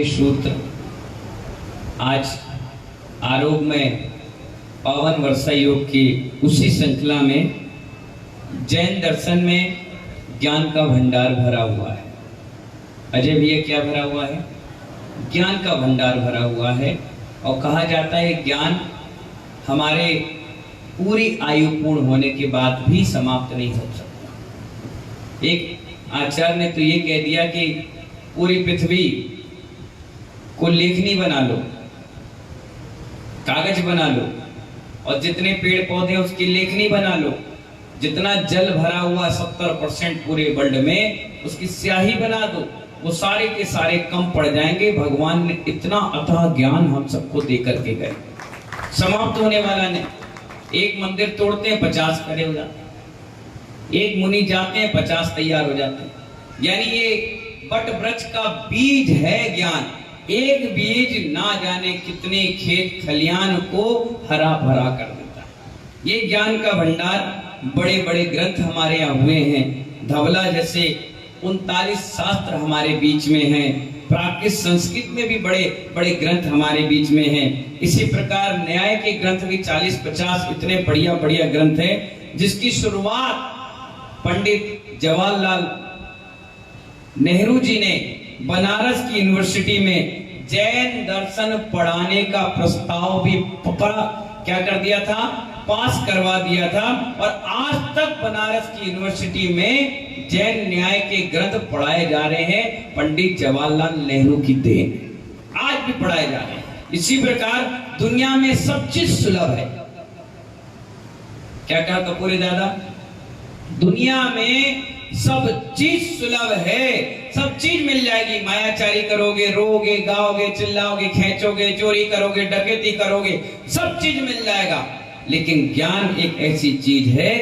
सूत्र आज आरोप में पावन वर्षा योग की उसी श्रृंखला में जैन दर्शन में ज्ञान का भंडार भरा हुआ है। अजय भैया क्या भरा हुआ है? ज्ञान का भंडार भरा हुआ है। और कहा जाता है ज्ञान हमारे पूरी आयु पूर्ण होने के बाद भी समाप्त नहीं हो सकता। एक आचार्य ने तो ये कह दिया कि पूरी पृथ्वी को लेखनी बना लो, कागज बना लो, और जितने पेड़ पौधे उसकी लेखनी बना लो। जितना जल भरा हुआ 70% पूरे वर्ल्ड में उसकी स्याही बना दो, वो सारे के सारे कम पड़ जाएंगे। भगवान ने इतना अथाह ज्ञान हम सबको दे करके गए, समाप्त होने वाला नहीं। एक मंदिर तोड़ते हैं 50 खड़े हो जाते हैं, एक मुनि जाते हैं 50 तैयार हो जाते हैं। यानी ये बट वृक्ष का बीज है ज्ञान। एक बीज ना जाने कितने खेत खलियान को हरा भरा कर देता है। ये ज्ञान का भंडार, बड़े बड़े ग्रंथ हमारे यहाँ हुए हैं। धवला जैसे 39 शास्त्र हमारे बीच में हैं। प्राकृत संस्कृत में भी बड़े बड़े ग्रंथ हमारे बीच में हैं। इसी प्रकार न्याय के ग्रंथ भी 40-50 इतने बढ़िया बढ़िया ग्रंथ हैं, जिसकी शुरुआत पंडित जवाहरलाल नेहरू जी ने बनारस की यूनिवर्सिटी में जैन दर्शन पढ़ाने का प्रस्ताव भी क्या कर दिया था, पास करवा दिया था। और आज तक बनारस की यूनिवर्सिटी में जैन न्याय के ग्रंथ पढ़ाए जा रहे हैं, पंडित जवाहरलाल नेहरू की देन। आज भी पढ़ाए जा रहे हैं। इसी प्रकार दुनिया में सब चीज सुलभ है। क्या कहा कपूरी दादा? दुनिया में सब चीज सुलभ है, सब चीज मिल जाएगी। मायाचारी करोगे, रोगे, गाओगे, चिल्लाओगे, खींचोगे, चोरी करोगे, डकैती करोगे, सब चीज मिल जाएगा। लेकिन ज्ञान एक ऐसी चीज है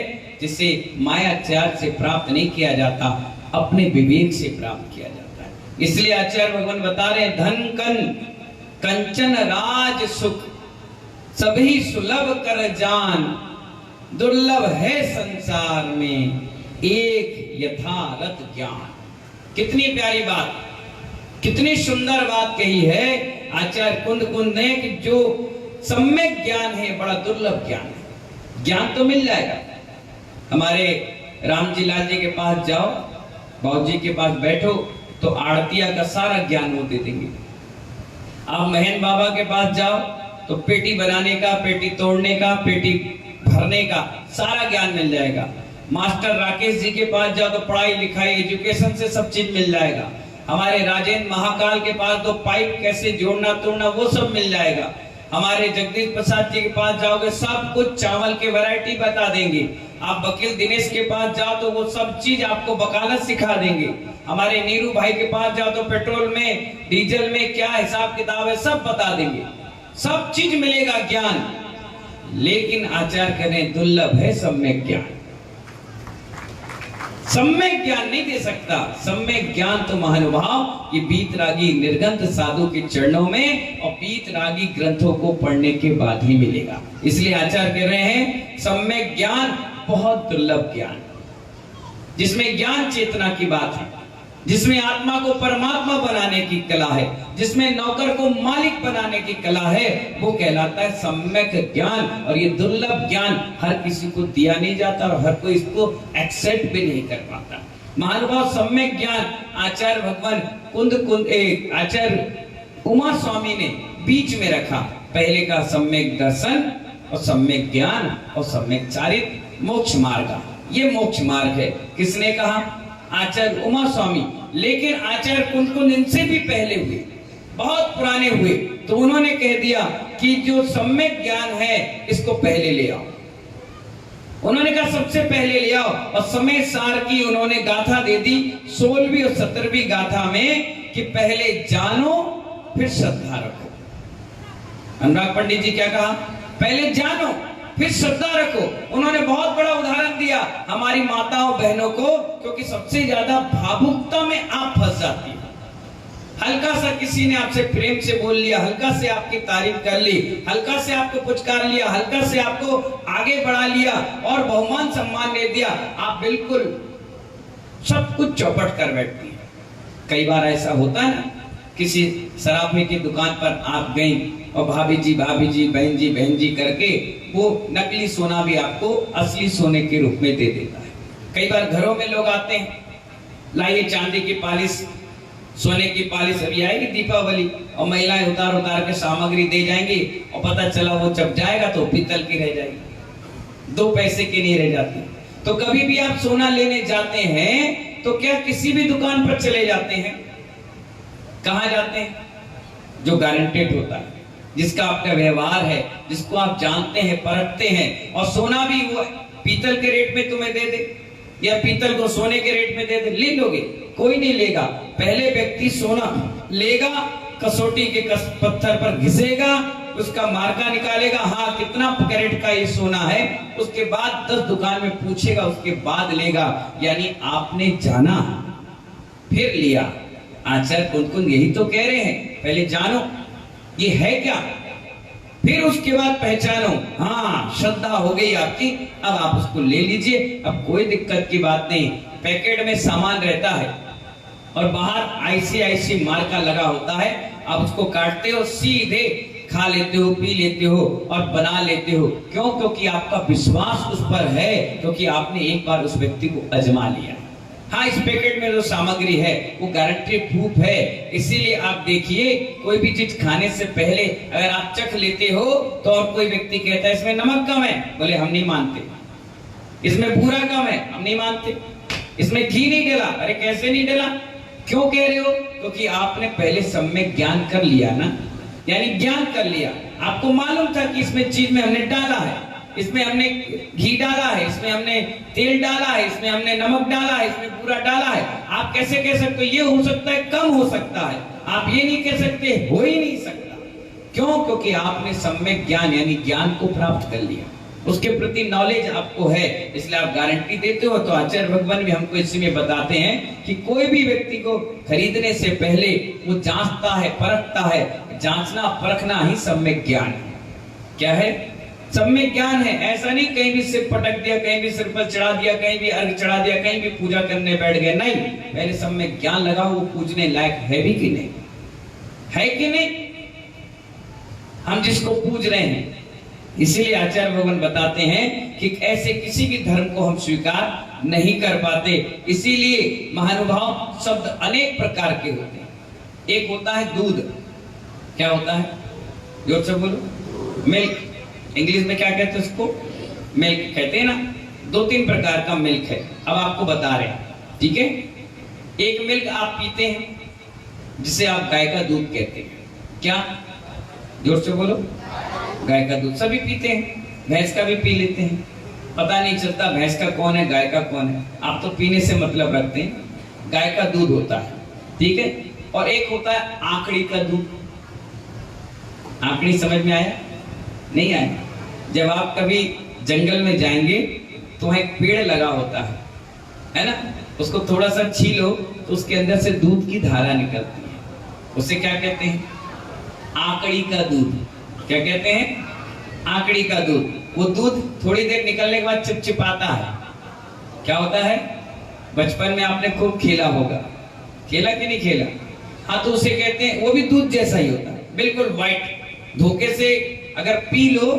जिसे मायाचार से प्राप्त नहीं किया जाता, अपने विवेक से प्राप्त किया जाता है। इसलिए आचार्य भगवान बता रहे हैं, धन कन कंचन राज सुख सभी सुलभ कर जान, दुर्लभ है संसार में एक यथार्थ ज्ञान। कितनी प्यारी बात, कितनी सुंदर बात कही है आचार्य कुंद कुंद ने कि जो सम्यक ज्ञान है बड़ा दुर्लभ ज्ञान है। ज्ञान तो मिल जाएगा। हमारे राम जी लाल जी के पास जाओ, बाबू जी के पास बैठो, तो आड़तिया का सारा ज्ञान वो दे देंगे। आप महेन बाबा के पास जाओ तो पेटी बनाने का, पेटी तोड़ने का, पेटी भरने का सारा ज्ञान मिल जाएगा। मास्टर राकेश जी के पास जाओ तो पढ़ाई लिखाई एजुकेशन से सब चीज मिल जाएगा। हमारे राजेंद्र महाकाल के पास तो पाइप कैसे जोड़ना तोड़ना वो सब मिल जाएगा। हमारे जगदीश प्रसाद जी के पास जाओगे सब कुछ चावल के वैरायटी बता देंगे। आप वकील दिनेश के पास जाओ तो वो सब चीज आपको वकालत सिखा देंगे। हमारे नीरू भाई के पास जाओ तो पेट्रोल में डीजल में क्या हिसाब किताब है सब बता देंगे। सब चीज मिलेगा ज्ञान। लेकिन आचार्य कह रहे दुर्लभ है सम्यक ज्ञान। सम्यक ज्ञान नहीं दे सकता। सम्यक ज्ञान तो महानुभाव ये बीतरागी निर्गंथ साधु के चरणों में और बीतरागी ग्रंथों को पढ़ने के बाद ही मिलेगा। इसलिए आचार्य कह रहे हैं सम्यक ज्ञान बहुत दुर्लभ ज्ञान, जिसमें ज्ञान चेतना की बात है, जिसमें आत्मा को परमात्मा बनाने की कला है, जिसमें नौकर को मालिक बनाने की कला है, वो कहलाता है सम्यक ज्ञान। और ये दुर्लभ ज्ञान हर किसी को दिया नहीं जाता और हर कोई इसको एक्सेप्ट भी नहीं कर पाता। महानुभाव सम्यक ज्ञान आचार्य भगवान कुंद आचार्य उमा स्वामी ने बीच में रखा। पहले का सम्यक दर्शन और सम्यक ज्ञान और सम्यक चारित्र मोक्ष मार्ग, ये मोक्ष मार्ग है। किसने कहा? आचार्य उमा स्वामी। लेकिन आचार्य कुंद कुंद इनसे भी पहले हुए, बहुत पुराने हुए, तो उन्होंने कह दिया कि जो सम्यक ज्ञान है इसको पहले ले आओ। उन्होंने कहा सबसे पहले ले आओ। और समय सार की उन्होंने गाथा दे दी 16वीं और 17वीं गाथा में कि पहले जानो फिर श्रद्धा रखो। अनुराग पंडित जी क्या कहा? पहले जानो फिर श्रद्धा रखो। उन्होंने बहुत बड़ा उदाहरण दिया हमारी माताओं बहनों को, क्योंकि सबसे ज्यादा भावुकता में आप फंस जाती है। हल्का सा किसी ने आपसे प्रेम से बोल लिया, हल्का से आपकी तारीफ कर ली, हल्का से आपको पुचकार लिया, हल्का से आपको आगे बढ़ा लिया और बहुमान सम्मान दे दिया, आप बिल्कुल सब कुछ चौपट कर बैठती है। कई बार ऐसा होता है ना किसी सराफे की दुकान पर आप गई और भाभी जी बहन जी करके वो नकली सोना भी आपको असली सोने के रूप में दे देता है। कई बार घरों में लोग आते हैं, लाइए चांदी की पालिश, सोने की पालिश, अभी आएगी दीपावली और महिलाएं उतार के सामग्री दे जाएंगी और पता चला वो जब जाएगा तो पीतल की रह जाएगी, 2 पैसे की नहीं रह जाती। तो कभी भी आप सोना लेने जाते हैं तो क्या किसी भी दुकान पर चले जाते हैं? कहां जाते हैं? जो गारंटेड होता है, जिसका आपका व्यवहार है, जिसको आप जानते हैं, परखते हैं। और सोना भी वो पीतल के रेट में तुम्हें दे दे या पीतल को सोने के रेट में दे दे, ले लोगे? कोई नहीं लेगा। पहले व्यक्ति सोना लेगा, कसौटी के पत्थर पर घिसेगा, उसका मार्का निकालेगा, हाँ कितना कैरेट का ये सोना है, उसके बाद 10 दुकान में पूछेगा, उसके बाद लेगा। यानी आपने जाना फिर लिया। आचार्य कुंद यही तो कह रहे हैं, पहले जानो ये है क्या, फिर उसके बाद पहचानो। हाँ श्रद्धा हो गई आपकी, अब आप उसको ले लीजिए, अब कोई दिक्कत की बात नहीं। पैकेट में सामान रहता है और बाहर ICIC मार्का लगा होता है, आप उसको काटते हो, सीधे खा लेते हो, पी लेते हो और बना लेते हो। क्यों? क्योंकि आपका विश्वास उस पर है, क्योंकि आपने एक बार उस व्यक्ति को आजमा लिया। हाँ, इस पैकेट में जो सामग्री है वो गारंटी प्रूफ है। इसीलिए आप देखिए, कोई भी चीज खाने से पहले अगर आप चख लेते हो तो और कोई व्यक्ति कहता है इसमें नमक कम है, बोले हम नहीं मानते। इसमें बूरा कम है, हम नहीं मानते। इसमें घी नहीं डला, अरे कैसे नहीं डला? क्यों कह रहे हो? क्योंकि आपने पहले सम्यक ज्ञान कर लिया ना, यानी ज्ञान कर लिया। आपको मालूम था कि इसमें चीज में हमने डाला है, इसमें हमने घी डाला है, इसमें हमने तेल डाला है, इसमें हमने नमक डाला है, इसमें पूरा डाला है। आप कैसे कह सकते हो ये हो सकता है, कम हो सकता है? आप ये नहीं कह सकते, हो ही नहीं सकता। क्यों? क्योंकि आपने सम्यक ज्ञान यानी ज्ञान को प्राप्त कर लिया, उसके प्रति नॉलेज आपको है, इसलिए आप गारंटी देते हो। तो आचार्य भगवान भी हमको इसी में बताते हैं कि कोई भी व्यक्ति को खरीदने से पहले वो जांचता है, परखता है। जांचना परखना ही सम्यक ज्ञान है। क्या है? सम्यक ज्ञान है। ऐसा नहीं कहीं भी सिर पटक दिया, कहीं भी सिर पर चढ़ा दिया, कहीं भी अर्घ चढ़ा दिया, कहीं भी पूजा करने बैठ गए, नहीं। पहले सम्यक ज्ञान लगाओ वो पूजने लायक है भी कि नहीं, है कि नहीं, हम जिसको पूज रहे हैं। इसीलिए आचार्य भगवान बताते हैं कि ऐसे किसी भी धर्म को हम स्वीकार नहीं कर पाते। इसीलिए महानुभाव शब्द अनेक प्रकार के होते हैं। एक होता है दूध। क्या होता है? जोर से बोलो। मिल्क। इंग्लिश में क्या कहते हैं उसको? मिल्क कहते हैं ना। 2-3 प्रकार का मिल्क है, अब आपको बता रहे हैं, ठीक है। एक मिल्क आप पीते हैं जिसे आप गाय का दूध कहते हैं। क्या? जोर से बोलो। गाय का दूध सभी पीते हैं, भैंस का भी पी लेते हैं, पता नहीं चलता भैंस का कौन है गाय का कौन है। आप तो पीने से मतलब रखते हैं, गाय का दूध होता है, ठीक है। और एक होता है आंकड़ी का दूध। आंकड़ी समझ में आया? नहीं आया? जब आप कभी जंगल में जाएंगे तो वहां एक पेड़ लगा होता है ना, उसको थोड़ा सा छीलो तो उसके अंदर से दूध की धारा निकलती है, उसे क्या कहते हैं? आंकड़ी का दूध। क्या कहते हैं? आंकड़ी का दूध। वो दूध थोड़ी देर निकलने के बाद चिपचिपाता है। क्या होता है? बचपन में आपने खूब खेला होगा, खेला कि नहीं खेला? हाँ, तो उसे कहते हैं, वो भी दूध जैसा ही होता है, बिल्कुल व्हाइट। धोखे से अगर पी लो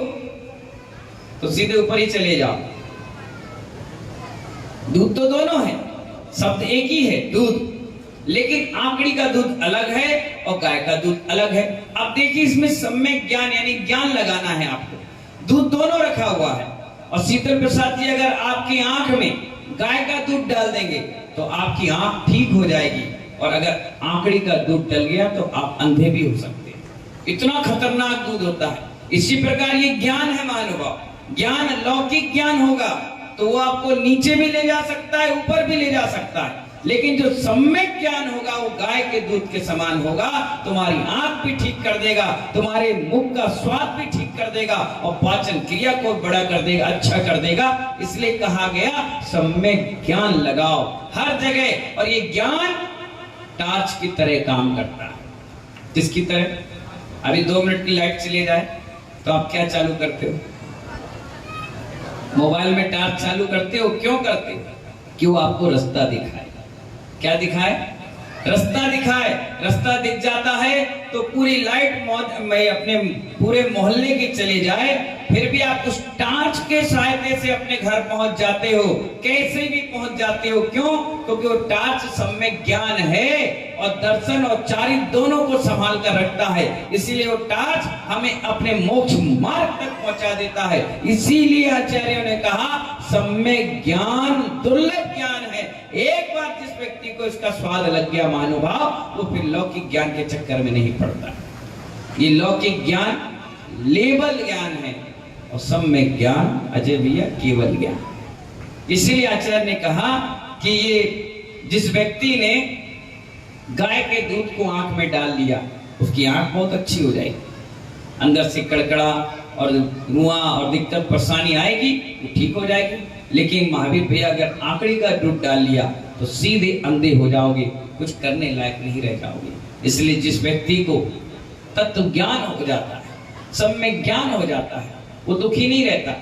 तो सीधे ऊपर ही चले जाओ। दूध तो दोनों है, शब्द एक ही है दूध, लेकिन आंकड़ी का दूध अलग है और गाय का दूध अलग है। अब देखिए, इसमें सम्यक ज्ञान यानी ज्ञान लगाना है आपको। दूध दोनों रखा हुआ है। और शीतल प्रसाद जी अगर आपकी आंख में गाय का दूध डाल देंगे तो आपकी आंख ठीक हो जाएगी, और अगर आंकड़ी का दूध डल गया तो आप अंधे भी हो सकते हैं। इतना खतरनाक दूध होता है। इसी प्रकार ये ज्ञान है महानुभाव। ज्ञान लौकिक ज्ञान होगा तो वो आपको नीचे भी ले जा सकता है, ऊपर भी ले जा सकता है, लेकिन जो सम्यक ज्ञान होगा वो गाय के दूध के समान होगा। तुम्हारी आंख भी ठीक कर देगा, तुम्हारे मुख का स्वाद भी ठीक कर देगा, और पाचन क्रिया को बड़ा कर देगा, अच्छा कर देगा। इसलिए कहा गया सम्यक ज्ञान लगाओ हर जगह। और ये ज्ञान टॉर्च की तरह काम करता है। किसकी तरह? अभी 2 मिनट की लाइट चली जाए तो आप क्या चालू करते हो? मोबाइल में टॉर्च चालू करते हो। क्यों करते हो? कि वो आपको रास्ता दिखाए। क्या दिखाए? रास्ता दिखाए, रास्ता दिख जाता है तो पूरी लाइट में अपने पूरे मोहल्ले की चले जाए, फिर भी आप उस टार्च के सहायता से अपने घर पहुंच जाते हो, कैसे भी पहुंच जाते हो। क्यों? क्योंकि वो टार्च सम्यक ज्ञान है और दर्शन और चारित्र दोनों को संभाल कर रखता है। इसीलिए वो टार्च हमें अपने मोक्ष मार्ग तक पहुंचा देता है। इसीलिए आचार्यों ने कहा सम्यक ज्ञान दुर्लभ ज्ञान है। एक बार जिस व्यक्ति को इसका स्वाद लग गया महानुभाव, वो फिर लौकिक ज्ञान के चक्कर में नहीं पड़ता। ये लौकिक ज्ञान लेबल ज्ञान है और सम्यक ज्ञान अजय भैया केवल ज्ञान। इसलिए आचार्य ने कहा कि ये जिस व्यक्ति ने गाय के दूध को आंख में डाल लिया, उसकी आंख बहुत अच्छी हो जाएगी, अंदर से कड़कड़ा और रुआं और दिक्कत परेशानी आएगी, वो ठीक हो जाएगी। लेकिन महावीर भैया अगर आंकड़ी का दूध डाल लिया तो सीधे अंधे हो जाओगे, कुछ करने लायक नहीं रह जाओगे। इसलिए जिस व्यक्ति को तत्व ज्ञान हो जाता है, सम्यक ज्ञान हो जाता है, वो दुखी नहीं रहता।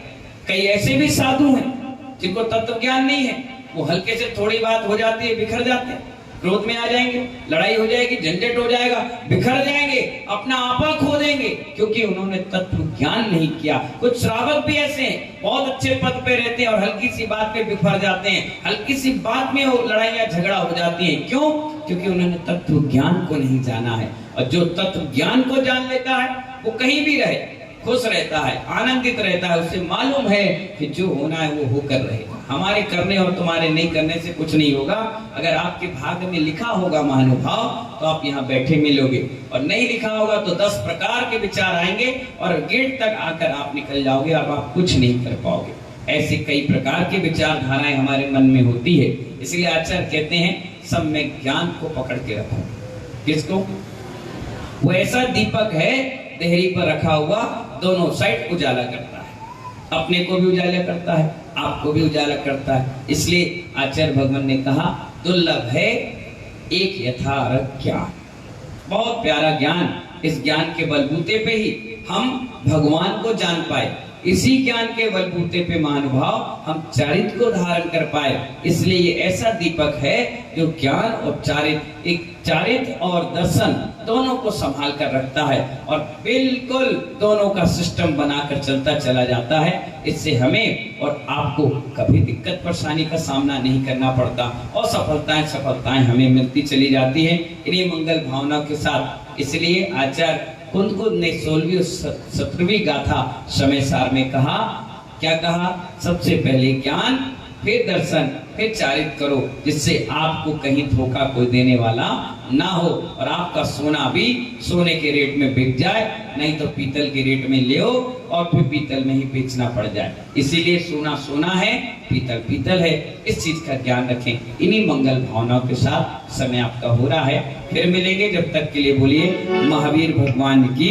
कई ऐसे भी साधु हैं जिनको तत्व ज्ञान नहीं है, वो हल्के से थोड़ी बात हो जाती है बिखर जाते हैं, क्रोध में आ जाएंगे, लड़ाई हो जाएगी, झंझट हो जाएगा, बिखर जाएंगे, अपना आपा खो देंगे, क्योंकि उन्होंने तत्व ज्ञान नहीं किया। कुछ श्रावक भी ऐसे हैं, बहुत अच्छे पद पे रहते हैं और हल्की सी बात पे बिखर जाते हैं, हल्की सी बात में वो लड़ाइयां झगड़ा हो जाती है। क्यों? क्योंकि उन्होंने तत्व ज्ञान को नहीं जाना है। और जो तत्व ज्ञान को जान लेता है वो कहीं भी रहे खुश रहता है, आनंदित रहता है। उसे मालूम है कि जो होना है वो होकर रहेगा। हमारे करने और तुम्हारे नहीं करने से कुछ नहीं होगा। अगर आपके भाग्य में लिखा होगा महानुभाव तो आप यहाँ बैठे मिलोगे, और नहीं लिखा होगा तो 10 प्रकार के विचार आएंगे और गेट तक आकर आप निकल जाओगे, अब आप कुछ नहीं कर पाओगे। ऐसे कई प्रकार की विचारधाराएं हमारे मन में होती है। इसलिए आचार्य कहते हैं सम्यक ज्ञान को पकड़ के रखो। किसको? वो ऐसा दीपक है देहरी पर रखा हुआ, दोनों साइड उजाला करता है, अपने को भी उजाला करता है, आपको भी उजाला करता है। इसलिए आचार्य भगवान ने कहा दुर्लभ है एक यथार्थ ज्ञान, बहुत प्यारा ज्ञान। इस ज्ञान के बलबूते पे ही हम भगवान को जान पाए, इसी ज्ञान के बलबूते पे महानुभाव हम चारित्र को धारण कर पाए। इसलिए ये ऐसा दीपक है जो ज्ञान और चारित्र और दर्शन दोनों को संभाल कर रखता है और बिल्कुल दोनों का सिस्टम बनाकर चलता चला जाता है। इससे हमें और आपको कभी दिक्कत परेशानी का सामना नहीं करना पड़ता और सफलताएं हमें मिलती चली जाती है इन्हीं मंगल भावनाओं के साथ। इसलिए आचार्य कुंद ने 16वीं 17वीं गाथा समय सार में कहा, क्या कहा? सबसे पहले ज्ञान, फिर दर्शन, फिर चारित्र करो, जिससे आपको कहीं धोखा कोई देने वाला ना हो और आपका सोना भी सोने के रेट में बिक जाए, नहीं तो पीतल के रेट में ले और फिर पीतल में ही बेचना पड़ जाए। इसीलिए सोना सोना है, पीतल पीतल है। इस चीज का ध्यान रखें। इन्हीं मंगल भावनाओं के साथ समय आपका हो रहा है। फिर मिलेंगे, जब तक के लिए बोलिए महावीर भगवान की